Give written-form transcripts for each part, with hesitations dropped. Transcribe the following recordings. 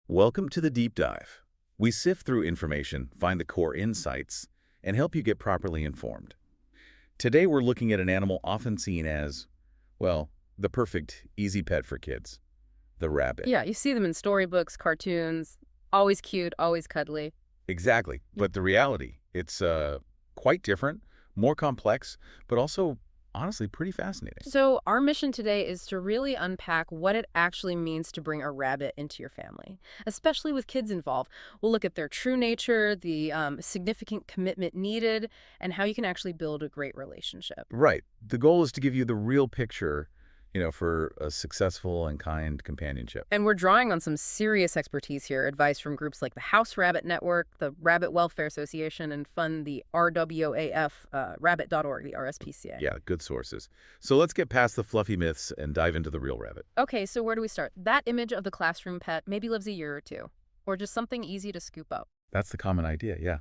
Welcome to the deep dive. We sift through information, find the core insights, and help you get properly informed. Today we're looking at an animal often seen as, well, the perfect, easy pet for kids, the rabbit. Yeah, you see them in storybooks, cartoons, always cute, always cuddly. Exactly, but the reality, it's quite different, more complex, but also, honestly, pretty fascinating. So our mission today is to really unpack what it actually means to bring a rabbit into your family, especially with kids involved. We'll look at their true nature, the significant commitment needed, and how you can actually build a great relationship. Right. The goal is to give you the real picture, for a successful and kind companionship. And we're drawing on some serious expertise here, advice from groups like the House Rabbit Network, the Rabbit Welfare Association, and fund the RWAF, rabbit.org, the RSPCA. Yeah, good sources. So let's get past the fluffy myths and dive into the real rabbit. Okay, so where do we start? That image of the classroom pet maybe lives a year or two, or just something easy to scoop up. That's the common idea, yeah.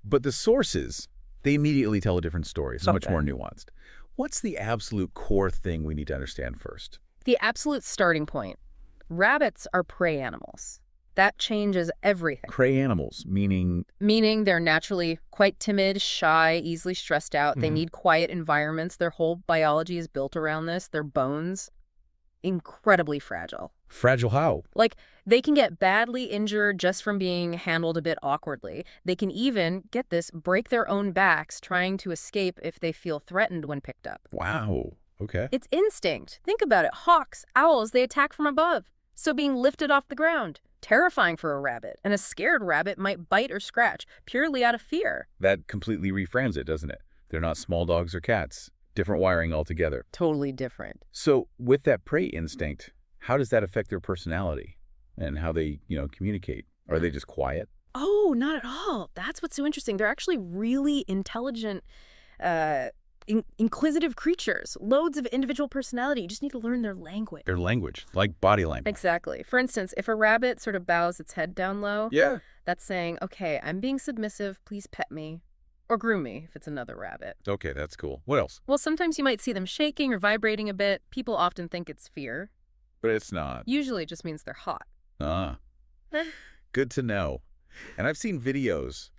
But the sources, they immediately tell a different story, so much more nuanced. What's the absolute core thing we need to understand first? The absolute starting point. Rabbits are prey animals. That changes everything. Prey animals, meaning? Meaning they're naturally quite timid, shy, easily stressed out. They need quiet environments. Their whole biology is built around this. Their bones, incredibly fragile. Fragile how? Like, they can get badly injured just from being handled a bit awkwardly. They can even, get this, break their own backs trying to escape if they feel threatened when picked up. Wow, okay. It's instinct. Think about it. Hawks, owls, they attack from above. So being lifted off the ground, terrifying for a rabbit. And a scared rabbit might bite or scratch purely out of fear. That completely reframes it, doesn't it? They're not small dogs or cats. Different wiring altogether. Totally different. So with that prey instinct, how does that affect their personality and how they, communicate? Are they just quiet? Oh, not at all. That's what's so interesting. They're actually really intelligent, inquisitive creatures. Loads of individual personality. You just need to learn their language. Their language, like body language. Exactly. For instance, if a rabbit sort of bows its head down low, Yeah. that's saying, okay, I'm being submissive, please pet me. Or groom me if it's another rabbit. Okay, that's cool. What else? Well, sometimes you might see them shaking or vibrating a bit. People often think it's fear. But it's not. Usually it just means they're hot. Ah, good to know. And I've seen videos.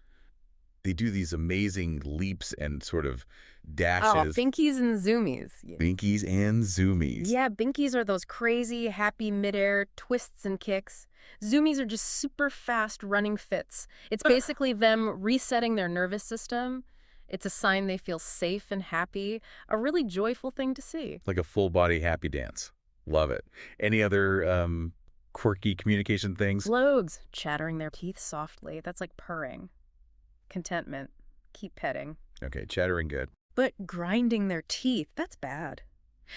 They do these amazing leaps and sort of dashes. Binkies and zoomies. Binkies and zoomies. Yeah, binkies are those crazy, happy midair twists and kicks. Zoomies are just super fast running fits. It's basically them resetting their nervous system. It's a sign they feel safe and happy. A really joyful thing to see. Like a full body happy dance. Love it. Any other quirky communication things? Loads. Chattering their teeth softly. That's like purring. Contentment. Keep petting. Okay, chattering good. But grinding their teeth, that's bad.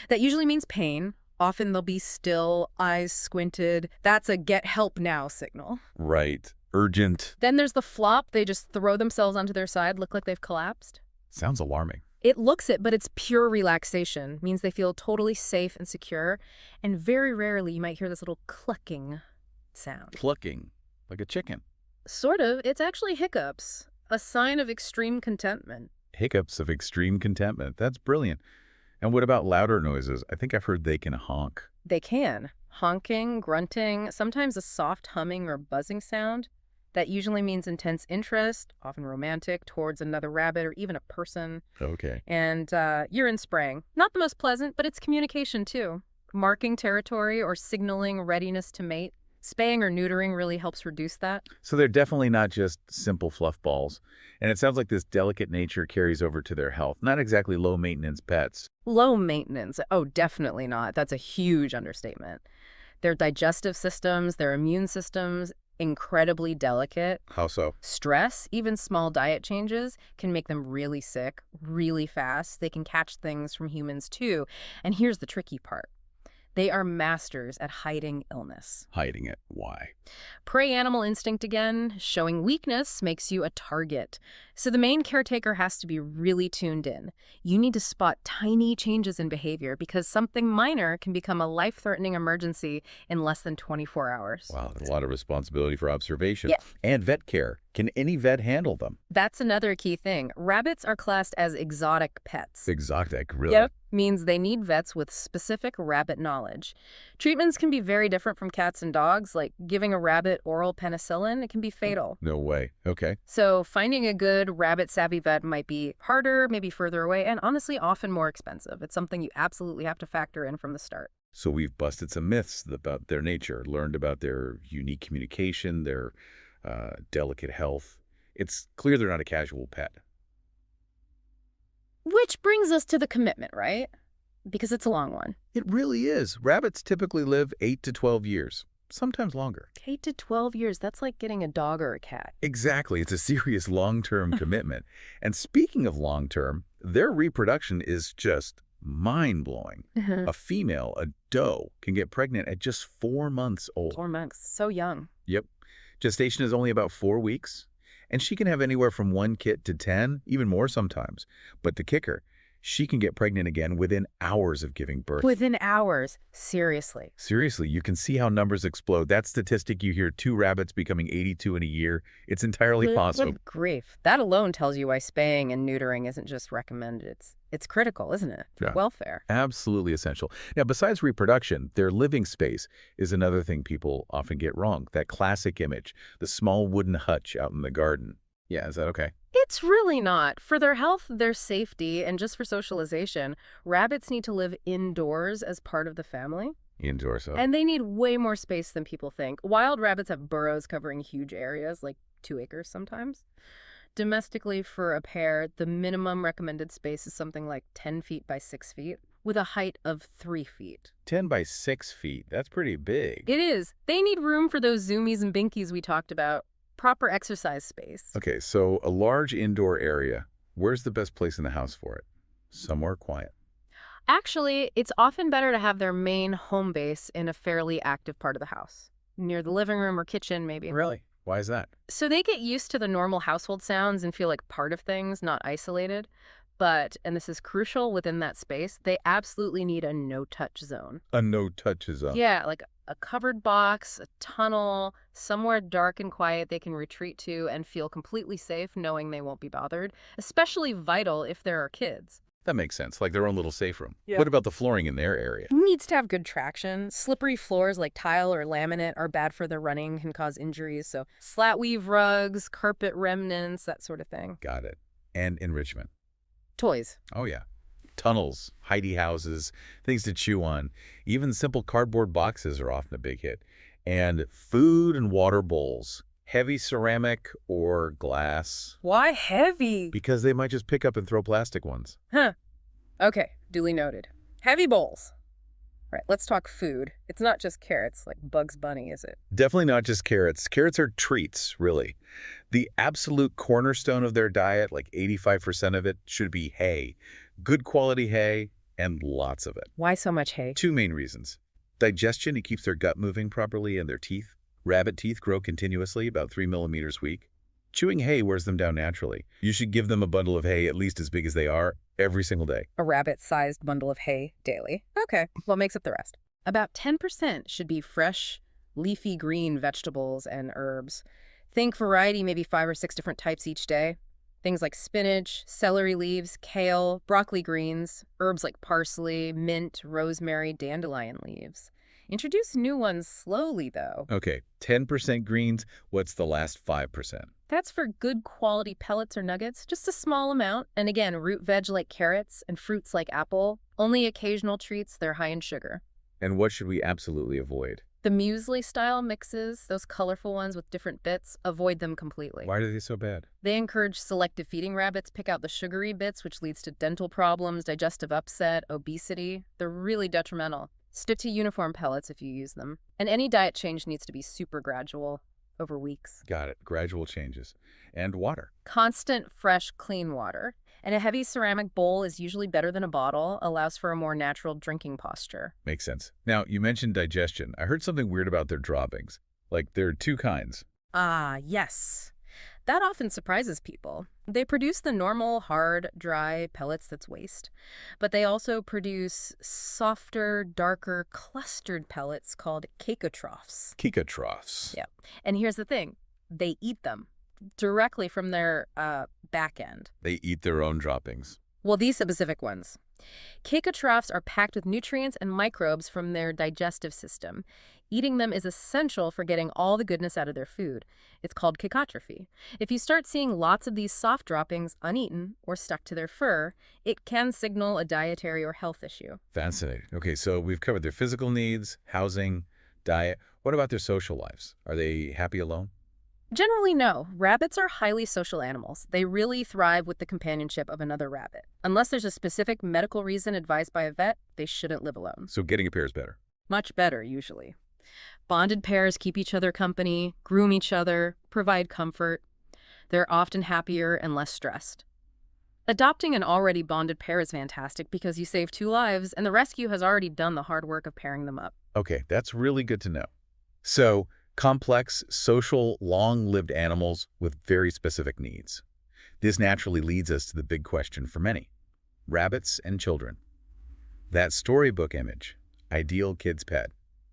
That usually means pain. Often they'll be still, eyes squinted. That's a get help now signal. Right. Urgent. Then there's the flop. They just throw themselves onto their side, look like they've collapsed. Sounds alarming. It looks it, but it's pure relaxation. Means they feel totally safe and secure. And very rarely you might hear this little clucking sound. Clucking. Like a chicken. Sort of. It's actually hiccups. A sign of extreme contentment. Hiccups of extreme contentment. That's brilliant. And what about louder noises? I think I've heard they can honk. They can. Honking, grunting, sometimes a soft humming or buzzing sound. That usually means intense interest, often romantic, towards another rabbit or even a person. Okay. And urine spraying. Not the most pleasant, but it's communication too. Marking territory or signaling readiness to mate. Spaying or neutering really helps reduce that. So they're definitely not just simple fluff balls. And it sounds like this delicate nature carries over to their health. Not exactly low-maintenance pets. Low maintenance. Oh, definitely not. That's a huge understatement. Their digestive systems, their immune systems, incredibly delicate. How so? Stress, even small diet changes, can make them really sick, really fast. They can catch things from humans too. And here's the tricky part. They are masters at hiding illness. Hiding it. Why? Prey animal instinct again. Showing weakness makes you a target. So the main caretaker has to be really tuned in. You need to spot tiny changes in behavior because something minor can become a life-threatening emergency in less than 24 hours. Wow, a lot of responsibility for observation. Yeah. And vet care. Can any vet handle them? That's another key thing. Rabbits are classed as exotic pets. Exotic, really? Yep. means they need vets with specific rabbit knowledge. Treatments can be very different from cats and dogs, like giving a rabbit oral penicillin, it can be fatal. No way. Okay. So finding a good rabbit-savvy vet might be harder, maybe further away, and honestly often more expensive. It's something you absolutely have to factor in from the start. So we've busted some myths about their nature, learned about their unique communication, their delicate health. It's clear they're not a casual pet. Which brings us to the commitment, right? Because it's a long one. It really is. Rabbits typically live 8 to 12 years, sometimes longer. 8 to 12 years, that's like getting a dog or a cat. Exactly. It's a serious long-term commitment. And speaking of long-term, their reproduction is just mind-blowing. A female, a doe, can get pregnant at just 4 months old. 4 months, so young. Yep. Gestation is only about 4 weeks. And she can have anywhere from 1 kit to 10, even more sometimes. But the kicker, she can get pregnant again within hours of giving birth. Within hours. Seriously. Seriously, you can see how numbers explode. That statistic you hear, 2 rabbits becoming 82 in a year, it's entirely possible. Good grief. That alone tells you why spaying and neutering isn't just recommended. It's critical, isn't it? For welfare. Absolutely essential. Now, besides reproduction, their living space is another thing people often get wrong. That classic image, the small wooden hutch out in the garden. Yeah, is that okay? It's really not. For their health, their safety, and just for socialization, rabbits need to live indoors as part of the family. Indoors, And they need way more space than people think. Wild rabbits have burrows covering huge areas, like 2 acres sometimes. Domestically, for a pair, the minimum recommended space is something like 10 feet by 6 feet, with a height of 3 feet. 10 by 6 feet. That's pretty big. It is. They need room for those zoomies and binkies we talked about. Proper exercise space. Okay, so a large indoor area. Where's the best place in the house for it? Somewhere quiet. Actually, it's often better to have their main home base in a fairly active part of the house. Near the living room or kitchen, maybe. Really? Why is that? So they get used to the normal household sounds and feel like part of things, not isolated. But, and this is crucial within that space, they absolutely need a no-touch zone. A no-touch zone. Yeah, like a covered box, a tunnel, somewhere dark and quiet they can retreat to and feel completely safe knowing they won't be bothered. Especially vital if there are kids. That makes sense, like their own little safe room. Yeah. What about the flooring in their area? Needs to have good traction. Slippery floors like tile or laminate are bad for their running, can cause injuries. So slat weave rugs, carpet remnants, that sort of thing. Got it. And enrichment. Toys. Oh, yeah. Tunnels, hidey houses, things to chew on. Even simple cardboard boxes are often a big hit. And food and water bowls. Heavy ceramic or glass. Why heavy? Because they might just pick up and throw plastic ones. Huh. Okay, duly noted. Heavy bowls. Right, let's talk food. It's not just carrots like Bugs Bunny, is it? Definitely not just carrots. Carrots are treats, really. The absolute cornerstone of their diet, like 85% of it, should be hay. Good quality hay and lots of it. Why so much hay? 2 main reasons. Digestion, it keeps their gut moving properly, and their teeth. Rabbit teeth grow continuously, about 3 millimeters weak. Chewing hay wears them down naturally. You should give them a bundle of hay at least as big as they are every single day. A rabbit-sized bundle of hay daily. Okay, what makes up the rest? About 10% should be fresh, leafy green vegetables and herbs. Think variety, maybe 5 or 6 different types each day. Things like spinach, celery leaves, kale, broccoli greens, herbs like parsley, mint, rosemary, dandelion leaves. Introduce new ones slowly, though. Okay, 10% greens. What's the last 5%? That's for good quality pellets or nuggets, just a small amount. And again, root veg like carrots and fruits like apple. Only occasional treats, they're high in sugar. And what should we absolutely avoid? The muesli-style mixes, those colorful ones with different bits, avoid them completely. Why are they so bad? They encourage selective feeding rabbits pick out the sugary bits, which leads to dental problems, digestive upset, obesity. They're really detrimental. Stick to uniform pellets if you use them. And any diet change needs to be super gradual, over weeks. Got it. Gradual changes. And water. Constant, fresh, clean water. And a heavy ceramic bowl is usually better than a bottle, allows for a more natural drinking posture. Makes sense. Now, you mentioned digestion. I heard something weird about their droppings. Like, there are 2 kinds. Ah, yes. That often surprises people. They produce the normal, hard, dry pellets that's waste. But they also produce softer, darker, clustered pellets called cacotrophs. Cacotrophs. Yeah. And here's the thing. They eat them directly from their back end. They eat their own droppings. Well, these specific ones. Cacotrophs are packed with nutrients and microbes from their digestive system. Eating them is essential for getting all the goodness out of their food. It's called cacotrophy. If you start seeing lots of these soft droppings uneaten or stuck to their fur, it can signal a dietary or health issue. Fascinating. Okay, so we've covered their physical needs, housing, diet. What about their social lives? Are they happy alone? Generally, no. Rabbits are highly social animals. They really thrive with the companionship of another rabbit. Unless there's a specific medical reason advised by a vet, they shouldn't live alone. So getting a pair is better. Much better, usually. Bonded pairs keep each other company, groom each other, provide comfort. They're often happier and less stressed. Adopting an already bonded pair is fantastic because you save 2 lives and the rescue has already done the hard work of pairing them up. Okay, that's really good to know. So, complex, social, long-lived animals with very specific needs. This naturally leads us to the big question for many. Rabbits and children. That storybook image, ideal kid's pet,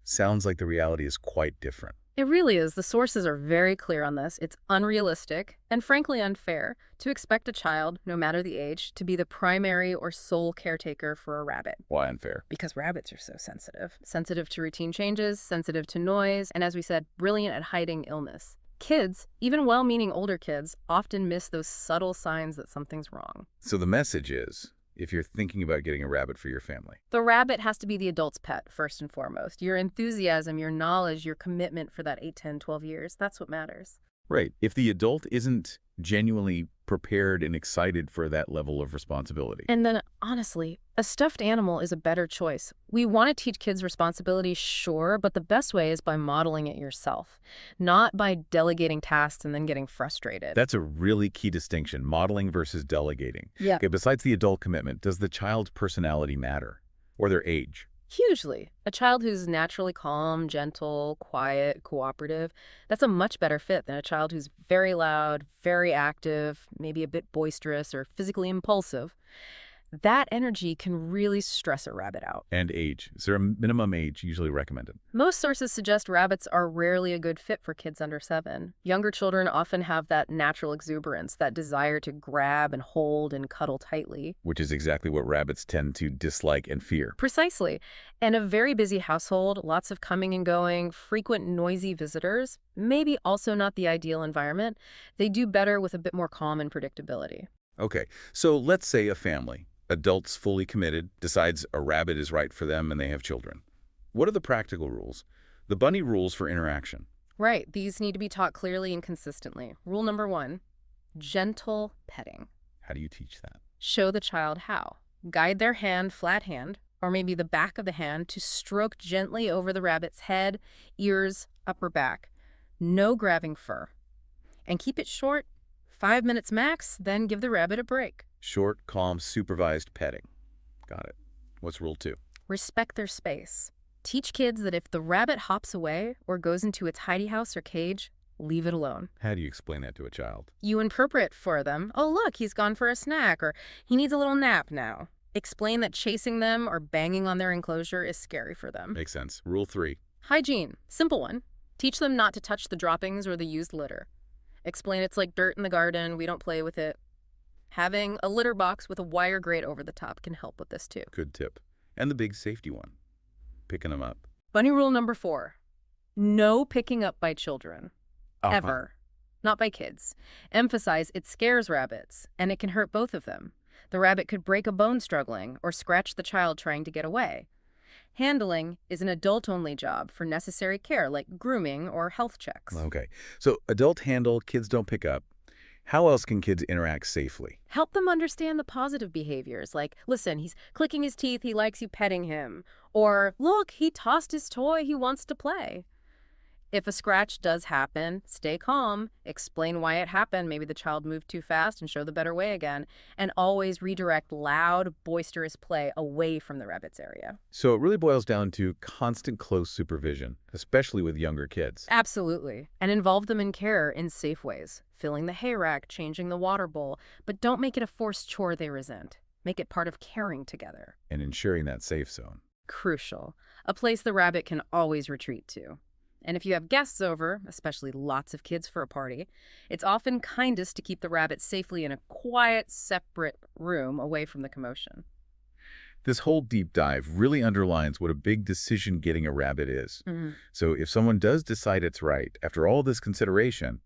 sounds like the reality is quite different. It really is. The sources are very clear on this. It's unrealistic and frankly unfair to expect a child, no matter the age, to be the primary or sole caretaker for a rabbit. Why unfair? Because rabbits are so sensitive. Sensitive to routine changes, sensitive to noise, and as we said, brilliant at hiding illness. Kids, even well-meaning older kids, often miss those subtle signs that something's wrong. So the message is, if you're thinking about getting a rabbit for your family, The rabbit has to be the adult's pet, first and foremost. Your enthusiasm, your knowledge, your commitment for that 8, 10, 12 years, that's what matters. right, if the adult isn't genuinely prepared and excited for that level of responsibility. And then, honestly, a stuffed animal is a better choice. We want to teach kids responsibility, sure, but the best way is by modeling it yourself, not by delegating tasks and then getting frustrated. That's a really key distinction, modeling versus delegating. Yeah. Okay, besides the adult commitment, does the child's personality matter? Or their age? Hugely. A child who's naturally calm, gentle, quiet, cooperative, that's a much better fit than a child who's very loud, very active, maybe a bit boisterous or physically impulsive. That energy can really stress a rabbit out. And age. Is there a minimum age usually recommended? Most sources suggest rabbits are rarely a good fit for kids under 7. Younger children often have that natural exuberance, that desire to grab and hold and cuddle tightly. Which is exactly what rabbits tend to dislike and fear. Precisely. And a very busy household, lots of coming and going, frequent noisy visitors, maybe also not the ideal environment. They do better with a bit more calm and predictability. Okay, so let's say a family, adults fully committed, decides a rabbit is right for them and they have children. What are the practical rules? The bunny rules for interaction. Right. These need to be taught clearly and consistently. Rule number 1, gentle petting. How do you teach that? Show the child how. Guide their hand, flat hand, or maybe the back of the hand to stroke gently over the rabbit's head, ears, upper back. No grabbing fur. And keep it short, 5 minutes max, then give the rabbit a break. Short, calm, supervised petting. Got it. What's rule 2? Respect their space. Teach kids that if the rabbit hops away or goes into its hidey house or cage, leave it alone. How do you explain that to a child? You interpret for them, oh look, he's gone for a snack, or he needs a little nap now. Explain that chasing them or banging on their enclosure is scary for them. Makes sense. Rule 3. Hygiene. Simple one. Teach them not to touch the droppings or the used litter. Explain it's like dirt in the garden, we don't play with it. Having a litter box with a wire grate over the top can help with this too. Good tip. And the big safety one. Picking them up. Bunny rule number 4. No picking up by children. Uh-huh. Ever. Not by kids. Emphasize it scares rabbits, and it can hurt both of them. The rabbit could break a bone struggling or scratch the child trying to get away. Handling is an adult-only job for necessary care like grooming or health checks. Okay. So adult handle, kids don't pick up. How else can kids interact safely? Help them understand the positive behaviors, like, listen, he's clicking his teeth, he likes you petting him. Or, look, he tossed his toy, he wants to play. If a scratch does happen, stay calm, explain why it happened, maybe the child moved too fast, and show the better way again, and always redirect loud, boisterous play away from the rabbit's area. So it really boils down to constant close supervision, especially with younger kids. Absolutely. And involve them in care in safe ways, filling the hay rack, changing the water bowl, but don't make it a forced chore they resent. Make it part of caring together. And ensuring that safe zone. Crucial. A place the rabbit can always retreat to. And if you have guests over, especially lots of kids for a party, it's often kindest to keep the rabbit safely in a quiet, separate room away from the commotion. This whole deep dive really underlines what a big decision getting a rabbit is. So if someone does decide it's right, after all this consideration,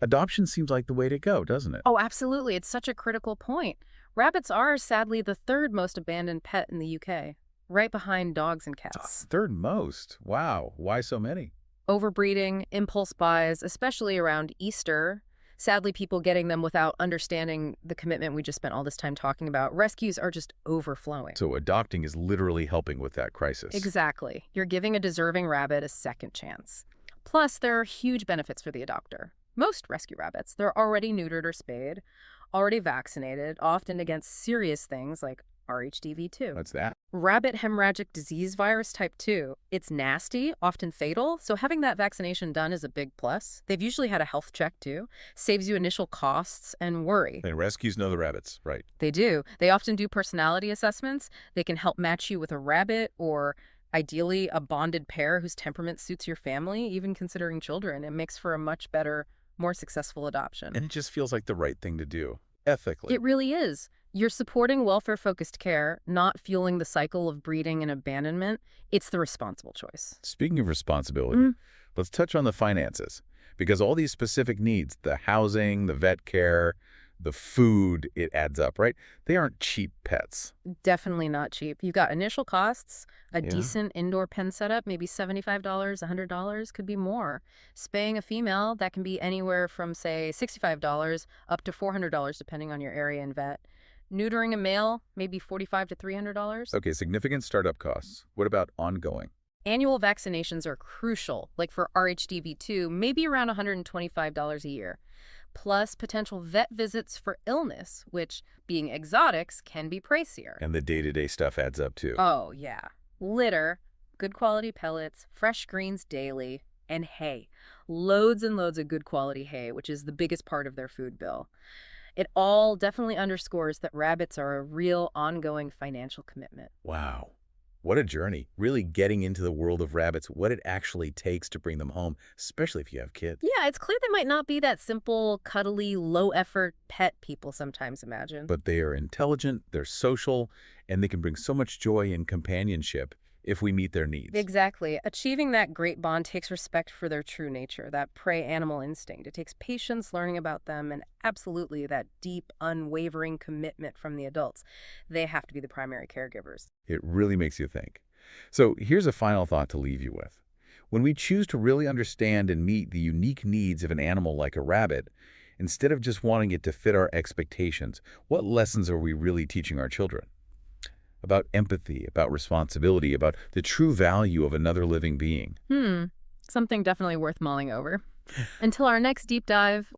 adoption seems like the way to go, doesn't it? Oh, absolutely. It's such a critical point. Rabbits are, sadly, the third most abandoned pet in the UK, right behind dogs and cats. Third most. Wow. Why so many? Overbreeding, impulse buys, especially around Easter. Sadly, people getting them without understanding the commitment we just spent all this time talking about. Rescues are just overflowing. So adopting is literally helping with that crisis. Exactly. You're giving a deserving rabbit a second chance. Plus, there are huge benefits for the adopter. Most rescue rabbits, they're already neutered or spayed, already vaccinated, often against serious things like RHDV2. What's that? Rabbit hemorrhagic disease virus type 2. It's nasty, often fatal, so having that vaccination done is a big plus. They've usually had a health check too. Saves you initial costs and worry. And rescues know the rabbits, right? They do. They often do personality assessments. They can help match you with a rabbit or ideally a bonded pair whose temperament suits your family, even considering children. It makes for a much better, more successful adoption. And it just feels like the right thing to do, ethically. It really is. You're supporting welfare-focused care, not fueling the cycle of breeding and abandonment. It's the responsible choice. Speaking of responsibility, let's touch on the finances. Because all these specific needs, the housing, the vet care, the food, it adds up, right? They aren't cheap pets. Definitely not cheap. You've got initial costs, a decent indoor pen setup, maybe $75, $100, could be more. Spaying a female, that can be anywhere from, say, $65 up to $400, depending on your area and vet. Neutering a male, maybe $45 to $300. Okay, significant startup costs. What about ongoing? Annual vaccinations are crucial, like for RHDV2, maybe around $125 a year. Plus potential vet visits for illness, which, being exotics, can be pricier. And the day-to-day stuff adds up too. Oh, yeah. Litter, good quality pellets, fresh greens daily, and hay. Loads and loads of good quality hay, which is the biggest part of their food bill. It all definitely underscores that rabbits are a real ongoing financial commitment. Wow. What a journey. Really getting into the world of rabbits, what it actually takes to bring them home, especially if you have kids. Yeah, it's clear they might not be that simple, cuddly, low-effort pet people sometimes imagine. But they are intelligent, they're social, and they can bring so much joy and companionship if we meet their needs. Exactly. Achieving that great bond takes respect for their true nature, that prey animal instinct. It takes patience learning about them and absolutely that deep, unwavering commitment from the adults. They have to be the primary caregivers. It really makes you think. So here's a final thought to leave you with. When we choose to really understand and meet the unique needs of an animal like a rabbit, instead of just wanting it to fit our expectations, what lessons are we really teaching our children? About empathy, about responsibility, about the true value of another living being. Something definitely worth mulling over. Until our next deep dive,